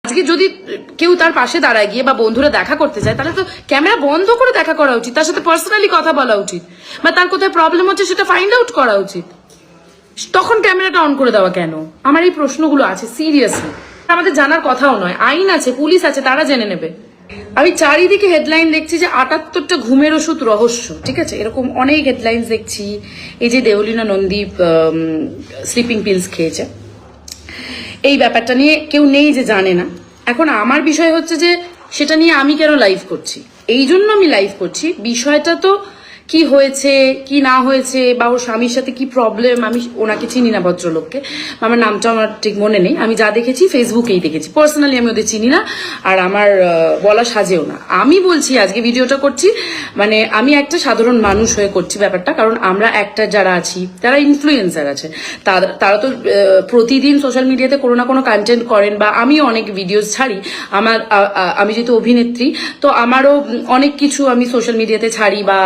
আজকে যদি কেউ তার পাশে দাঁড়ায় গিয়ে বা বন্ধুরা দেখা করতে চায় তাহলে তো ক্যামেরা বন্ধ করে দেখা করা উচিত, তার সাথে পার্সোনালি কথা বলা উচিত, বা তার কোথায় প্রবলেম হচ্ছে সেটা ফাইন্ড আউট করা উচিত। তখন ক্যামেরাটা অন করে দেওয়া কেন? আমার এই প্রশ্নগুলো আছে সিরিয়াসলি। আমাদের জানার কথাও নয়, আইন আছে, পুলিশ আছে, তারা জেনে নেবে। আমি চারিদিকে হেডলাইন দেখছি যে 78টা ঘুমের ওষুধ রহস্য, ঠিক আছে, এরকম অনেক হেডলাইন দেখছি। এই যে দেওলিনা নন্দীপ স্লিপিং পিলস খেয়েছে, এই ব্যাপারটা নিয়ে কেউ নেই যে জানে না। এখন আমার বিষয় হচ্ছে যে সেটা নিয়ে আমি কেন লাইভ করছি, এই জন্য আমি লাইভ করছি। বিষয়টা তো কি হয়েছে কি না হয়েছে বা ওর স্বামীর সাথে কি প্রবলেম, আমি ওনাকে চিনি না ভদ্রলোককে, আমার নামটা আমার ঠিক মনে নেই। আমি যা দেখেছি ফেসবুকেই দেখেছি, পার্সোনালি আমি ওদের চিনি না, আর আমার বলা সাজেও না। আমি বলছি আজকে ভিডিওটা করছি মানে আমি একটা সাধারণ মানুষ হয়ে করছি ব্যাপারটা, কারণ আমরা একটা যারা আছি যারা ইনফ্লুয়েন্সার আছে তারা তো প্রতিদিন সোশ্যাল মিডিয়াতে কোনো না কোনো কন্টেন্ট করেন, বা আমিও অনেক ভিডিওস ছাড়ি। আমি যেহেতু অভিনেত্রী, তো আমারও অনেক কিছু আমি সোশ্যাল মিডিয়াতে ছাড়ি বা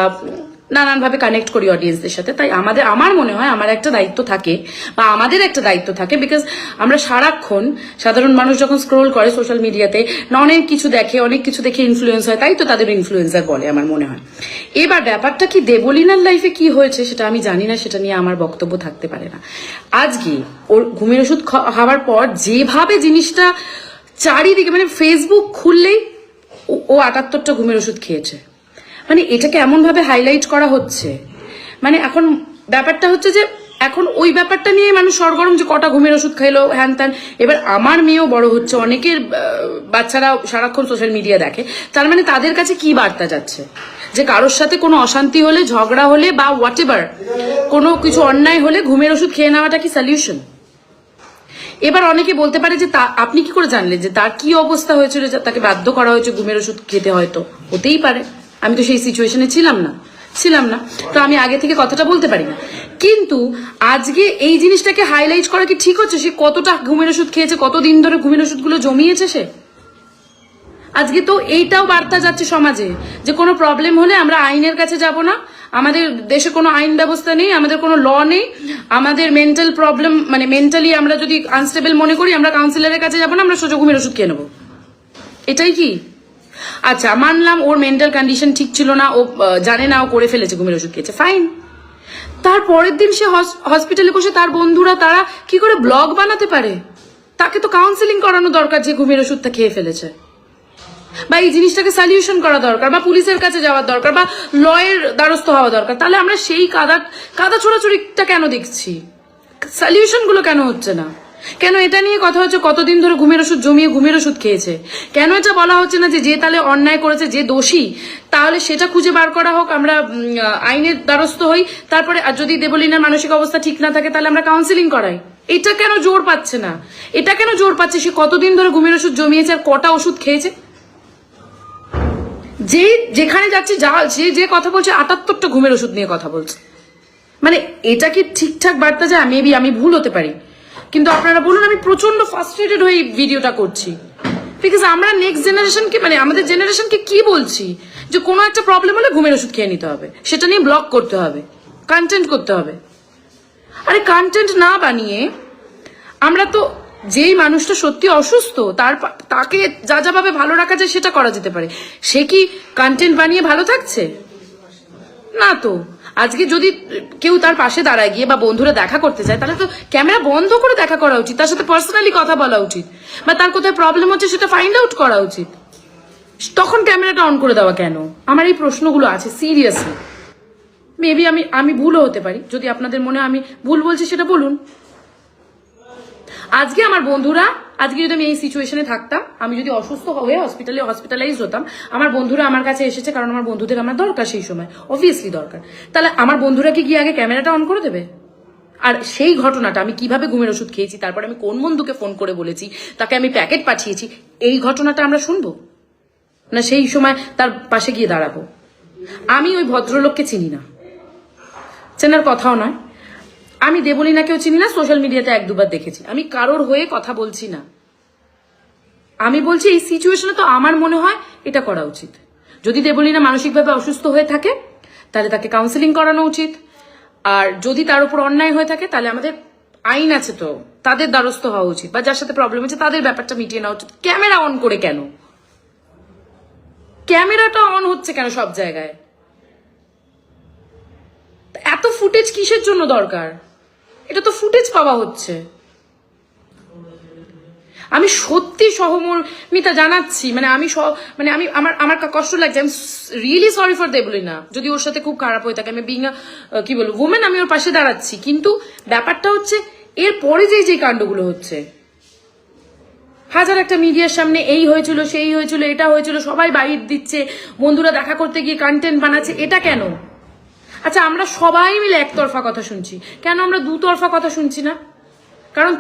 নানানভাবে কানেক্ট করি অডিয়েন্সদের সাথে। তাই আমার মনে হয় আমার একটা দায়িত্ব থাকে, বা আমাদের একটা দায়িত্ব থাকে, বিকজ আমরা সারাক্ষণ সাধারণ মানুষ যখন স্ক্রোল করে সোশ্যাল মিডিয়াতে অনেক কিছু দেখে ইনফ্লুয়েন্স হয়, তাই তো তাদের ইনফ্লুয়েন্সার বলে আমার মনে হয়। এবার ব্যাপারটা কি দেবলীনার লাইফে কি হয়েছে সেটা আমি জানি না, সেটা নিয়ে আমার বক্তব্য থাকতে পারে না। আজকে ওর ঘুমের ওষুধ খাওয়ার পর যেভাবে জিনিসটা চারিদিকে, মানে ফেসবুক খুললেই ও 78টা ঘুমের ওষুধ খেয়েছে, মানে এটাকে এমন ভাবে হাইলাইট করা হচ্ছে। মানে এখন ব্যাপারটা হচ্ছে যে এখন ওই ব্যাপারটা নিয়ে মানুষ সরগরম যে কটা ঘুমের ওষুধ খাইলো হ্যান ত্যান। এবার আমার মেয়েও বড় হচ্ছে, অনেকের বাচ্চারা সারাক্ষণ সোশ্যাল মিডিয়া দেখে, তার মানে তাদের কাছে কি বার্তা যাচ্ছে যে কারোর সাথে কোনো অশান্তি হলে, ঝগড়া হলে বা হোয়াট এভার কোনো কিছু অন্যায় হলে ঘুমের ওষুধ খেয়ে নেওয়াটা কি সলিউশন? এবার অনেকে বলতে পারে যে আপনি কি করে জানলেন যে তার কি অবস্থা হয়েছিল, তাকে বাধ্য করা হয়েছে ঘুমের ওষুধ খেতে? হয়তো হতেই পারে, আমি তো সেই সিচুয়েশনে ছিলাম না, তো আমি আগে থেকে কথাটা বলতে পারি না। কিন্তু আজকে এই জিনিসটাকে হাইলাইট করা কি ঠিক হচ্ছে? সে কতটা ঘুমের ওষুধ খেয়েছে, কতদিন ধরে ঘুমের ওষুধগুলো জমিয়েছে সে। আজকে তো এইটাও বার্তা যাচ্ছে সমাজে যে কোনো প্রবলেম হলে আমরা আইনের কাছে যাব না, আমাদের দেশে কোনো আইন ব্যবস্থা নেই, আমাদের কোনো ল নেই, আমাদের মেন্টাল প্রবলেম মানে মেন্টালি আমরা যদি আনস্টেবল মনে করি আমরা কাউন্সিলরের কাছে যাব না, আমরা সোজা ঘুমের ওষুধ খেয়ে নেবো। এটাই কি? আচ্ছা মানলাম ওর মেন্টাল কন্ডিশন ঠিক ছিল না, ও জানে না ও করে ফেলেছে, ঘুমের ওষুধ খেয়েছে, ফাইন। তারপরের দিন সে হসপিটালে বসে তার বন্ধুরা তারা কি করে ব্লগ বানাতে পারে? তাকে তো কাউন্সিলিং করানো দরকার যে ঘুমের ওষুধটা খেয়ে ফেলেছে, বা এই জিনিসটাকে সলিউশন করা দরকার, বা পুলিশের কাছে যাওয়ার দরকার, বা লয়ের দ্বারস্থ হওয়া দরকার। তাহলে আমরা সেই কাদা ছোড়াছুড়িটা কেন দেখছি? সলিউশন গুলো কেন হচ্ছে না? কেন এটা নিয়ে কথা হচ্ছে কতদিন ধরে ঘুমের ওষুধ জমিয়ে ঘুমের ওষুধ খেয়েছে? কেন এটা বলা হচ্ছে না যে তাহলে অন্যায় করেছে, যে দোষী তাহলে সেটা খুঁজে বার করা হোক, আমরা আইনের দ্বারস্থ হই, তারপরে যদি দেবলীনার মানসিক অবস্থা ঠিক না থাকে তাহলে আমরা কাউন্সিলিং করাই? এটা কেন জোর পাচ্ছে না? এটা কেন জোর পাচ্ছে সে কতদিন ধরে ঘুমের ওষুধ জমিয়েছে আর কটা ওষুধ খেয়েছে? যেখানে যাচ্ছে যে কথা বলছে 78টা ঘুমের ওষুধ নিয়ে কথা বলছে, মানে এটা কি ঠিকঠাক বার্তা যায়? মেবি আমি ভুল হতে পারি, কিন্তু আপনারা বলুন। আমি প্রচন্ড ফ্রাস্ট্রেটেড হয়ে ভিডিওটা করছি, বিকজ আমরা নেক্সট জেনারেশনকে মানে আমাদের জেনারেশনকে কি বলছি যে কোনো একটা প্রবলেম হলে ঘুমের ওষুধ খেয়ে নিতে হবে, সেটা নিয়ে ব্লগ করতে হবে, কন্টেন্ট করতে হবে। আরে কন্টেন্ট না বানিয়ে আমরা তো যেই মানুষটা সত্যি অসুস্থ তাকে যা ভাবে ভালো রাখা যায় সেটা করা যেতে পারে। সে কি কন্টেন্ট বানিয়ে ভালো থাকছে? না তো। আজকে যদি কেউ তার পাশে দাঁড়ায় গিয়ে বা বন্ধুরা দেখা করতে চায় তাহলে তো ক্যামেরা বন্ধ করে দেখা করা উচিত, তার সাথে পার্সোনালি কথা বলা উচিত, বা তার কোথায় প্রবলেম হচ্ছে সেটা ফাইন্ড আউট করা উচিত। তখন ক্যামেরাটা অন করে দেওয়া কেন? আমার এই প্রশ্নগুলো আছে সিরিয়াসলি। মেবি আমি ভুলও হতে পারি, যদি আপনাদের মনে আমি ভুল বলছি সেটা বলুন। আজকে আমার বন্ধুরা, আজকে যদি আমি এই সিচুয়েশনে থাকতাম, আমি যদি অসুস্থ হয়ে হসপিটালাইজ হতাম, আমার বন্ধুরা আমার কাছে এসেছে কারণ আমার বন্ধুদের আমার দরকার সেই সময়, অবভিয়াসলি দরকার, তাহলে আমার বন্ধুরা কি গিয়ে আগে ক্যামেরাটা অন করে দেবে? আর সেই ঘটনাটা আমি কিভাবে ঘুমের ওষুধ খেয়েছি, তারপর আমি কোন বন্ধুকে ফোন করে বলেছি, তাকে আমি প্যাকেট পাঠিয়েছি, এই ঘটনাটা আমরা শুনবো না? সেই সময় তার পাশে গিয়ে দাঁড়াবো? আমি ওই ভদ্রলোককে চিনি না, চেনার কথাও নয়। আমি দেবলীনাকেও চিনি না, সোশ্যাল মিডিয়াতে 1-2বার দেখেছি। আমি কারোর হয়ে কথা বলছি না, আমি বলছি এই সিচুয়েশনে তো আমার মনে হয় এটা করা উচিত। যদি দেবলীনা মানসিকভাবে অসুস্থ হয়ে থাকে তাহলে তাকে কাউন্সিলিং করানো উচিত, আর যদি তার উপর অন্যায় হয়ে থাকে তাহলে আমাদের আইন আছে তো, তাদের দ্বারস্থ হওয়া উচিত, বা যার সাথে প্রবলেম হচ্ছে তাদের ব্যাপারটা মিটিয়ে নেওয়া উচিত। ক্যামেরা অন করে কেন? ক্যামেরাটা অন হচ্ছে কেন সব জায়গায়? এত ফুটেজ কিসের জন্য দরকার? এটা তো ফুটেজ পাওয়া হচ্ছে। আমি সত্যি সহমর্মিতা জানাচ্ছি, মানে আমি আমার কষ্ট লাগছে। আমি রিয়েলি সরি ফর দেবলিনা, যদি ওর সাথে খুব খারাপ হয়ে থাকে। আমি বিং কি বলবো ওমেন, আমি ওর পাশে দাঁড়াচ্ছি, কিন্তু ব্যাপারটা হচ্ছে এর পরে যে কাণ্ডগুলো হচ্ছে, হাজার একটা মিডিয়ার সামনে এই হয়েছিল, সেই হয়েছিল, এটা হয়েছিল, সবাই বাইট দিচ্ছে, বন্ধুরা দেখা করতে গিয়ে কন্টেন্ট বানাচ্ছে, এটা কেন? আচ্ছা, আমরা সবাই মিলে একতরফা কথা শুনছি, কেন আমরা দুতরফা কথা শুনছি না? কারণ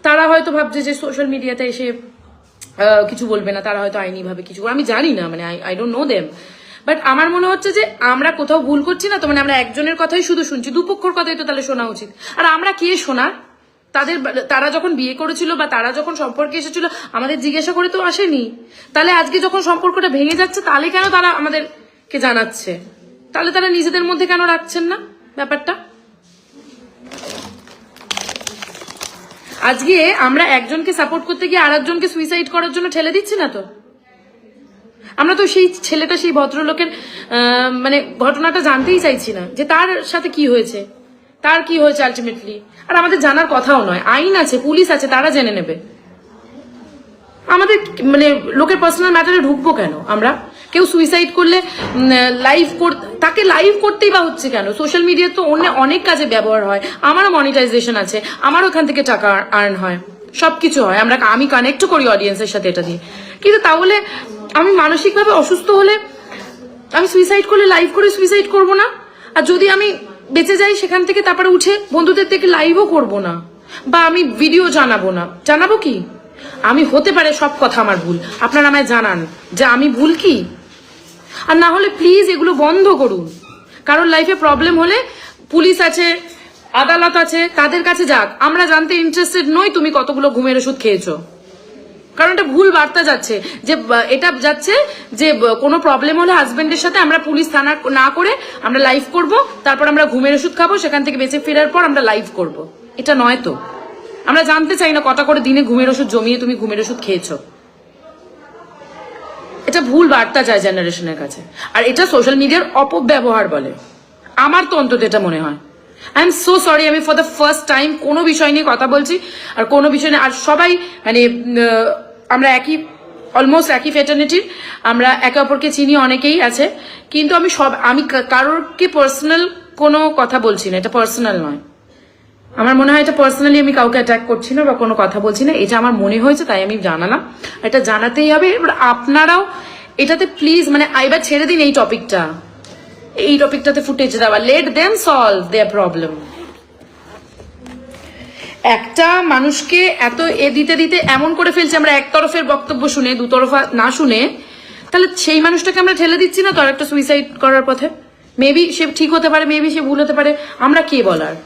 তারা হয়তো ভাবছে যে সোশ্যাল মিডিয়াতে এসে কিছু বলবে না, তারা হয়তো আইনি ভাবে কিছু, আমি জানি না, মানে I don't know them, but আমার মনে হচ্ছে যে আমরা কোথাও ভুল করছি না তো, মানে আমরা একজনের কথাই শুধু শুনছি, দুপক্ষর কথাই তো তাহলে শোনা উচিত। আর আমরা কে শোনার? তারা যখন বিয়ে করেছিল বা তারা যখন সম্পর্কে এসেছিল আমাদের জিজ্ঞাসা করে তো আসেনি। তাহলে আজকে যখন সম্পর্কটা ভেঙে যাচ্ছে, তাহলে কেন তারা আমাদেরকে জানাচ্ছে? তাহলে তারা নিজেদের মধ্যে কেন রাখছেন না ব্যাপারটা? আজকে আমরা একজনকে সাপোর্ট করতে গিয়ে আর একজনকে সুইসাইড করার জন্য ঠেলে দিচ্ছি না তো? আমরা তো সেই ছেলেটা, সেই ভদ্রলোকের মানে ঘটনাটা জানতেই চাইছি না, যে তার সাথে কি হয়েছে, তার কি হয়েছে আলটিমেটলি। আর আমাদের জানার কথাও নয়, আইন আছে, পুলিশ আছে, তারা জেনে নেবে। আমাদের মানে লোকের পার্সোনাল ম্যাটারে ঢুকবো কেন আমরা? কেউ সুইসাইড করলে তাকে লাইভ করতেই বা হচ্ছে কেন? সোশ্যাল মিডিয়া তো অনেক কাজে ব্যবহার হয়, আমারও মনিটাইজেশন আছে, আমারও ওখান থেকে টাকা আর্ন হয়, সবকিছু হয়, আমি কানেক্টও করি অডিয়েন্সের সাথে এটা দিয়ে। কিন্তু তাহলে আমি মানসিকভাবে অসুস্থ হলে আমি সুইসাইড করলে লাইভ করে সুইসাইড করব না? আর যদি আমি বেঁচে যাই সেখান থেকে, তারপরে উঠে বন্ধুদের থেকে লাইভও করব না, বা আমি ভিডিও জানাবো কি? আমি হতে পারে সব কথা আমার ভুল, আপনারা আমায় জানান যে আমি ভুল কি। আর না হলে প্লিজ এগুলো বন্ধ করুন। কারণ লাইফে প্রবলেম হলে পুলিশ আছে, আদালত আছে, তাদের কাছে যাক। আমরা জানতে ইন্টারেস্টেড নই তুমি কতগুলো ঘুমের ওষুধ খেয়েছো। কারণ এটা ভুল বার্তা যাচ্ছে, যে এটা যাচ্ছে যে কোনো প্রবলেম হলে হাজবেন্ডের সাথে আমরা পুলিশ থানা না করে আমরা লাইভ করব, তারপর আমরা ঘুমের ওষুধ খাবো, সেখান থেকে বেঁচে ফেরার পর আমরা লাইভ করব। এটা নয় তো। আমরা জানতে চাই না কটা করে দিনে ঘুমের ওষুধ জমিয়ে তুমি ঘুমের ওষুধ খেয়েছো। এটা ভুল বার্তা যায় জেনারেশনের কাছে, আর এটা সোশ্যাল মিডিয়ার অপব্যবহার বলে, আমার তো অন্তত এটা মনে হয়। আই এম সো সরি, আমি ফর দ্য ফার্স্ট টাইম কোনো বিষয় নিয়ে কথা বলছি, আর কোনো বিষয় নিয়ে, আর সবাই মানে আমরা অলমোস্ট একই ফ্যাটার্নিটির, আমরা একে অপরকে চিনি, অনেকেই আছে, কিন্তু আমি কারোরকে পার্সোনাল কোনো কথা বলছি না, এটা পার্সোনাল নয়। আমার মনে হয় এটা পার্সোনালি আমি কাউকে অ্যাটাক করছি না বা কোনো কথা বলছি না, এটা আমার মনে হয়েছে তাই আমি জানালাম, এটা জানাতেই হবে। এবার আপনারাও এটাতে প্লিজ মানে এবার ছেড়ে দিন এই টপিকটাতে ফুটেজ দেওয়া, let them solve their problem. একটা মানুষকে এত দিতে দিতে এমন করে ফেলছে, আমরা এক তরফের বক্তব্য শুনে দুতরফা না শুনে, তাহলে সেই মানুষটাকে আমরা ঠেলে দিচ্ছি না তো আরেকটা সুইসাইড করার পথে? মেবি সে ঠিক হতে পারে, মেবি সে ভুল হতে পারে, আমরা কে বলার?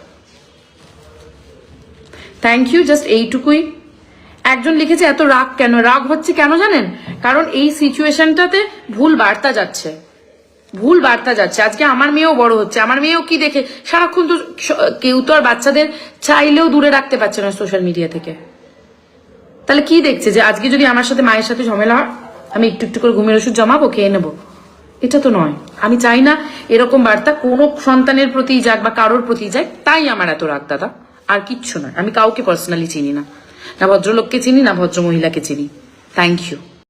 থ্যাংক ইউ, জাস্ট এইটুকুই। একজন লিখেছে এত রাগ কেন? রাগ হচ্ছে কেন জানেন? কারণ এই সিচুয়েশনটাতে ভুল বার্তা যাচ্ছে। আজকে আমার মেয়েও বড় হচ্ছে, আমার মেয়েও কি দেখে সারাক্ষণ তো কেউ তো আর বাচ্চাদের চাইলেও দূরে রাখতে পারছে না সোশ্যাল মিডিয়া থেকে। তাহলে কি দেখছে যে আজকে যদি আমার সাথে মায়ের সাথে ঝামেলা হয় আমি একটু একটু করে ঘুমের ওষুধ জমাবো, খেয়ে নেবো? এটা তো নয়। আমি চাই না এরকম বার্তা কোনো সন্তানের প্রতি যাক বা কারোর প্রতি যাক, তাই আমার এত রাগ দাদা, আর কিচ্ছু নয়। আমি কাউকে পার্সোনালি চিনি না, না ভদ্রলোককে চিনি না ভদ্র মহিলাকে চিনি। Thank you.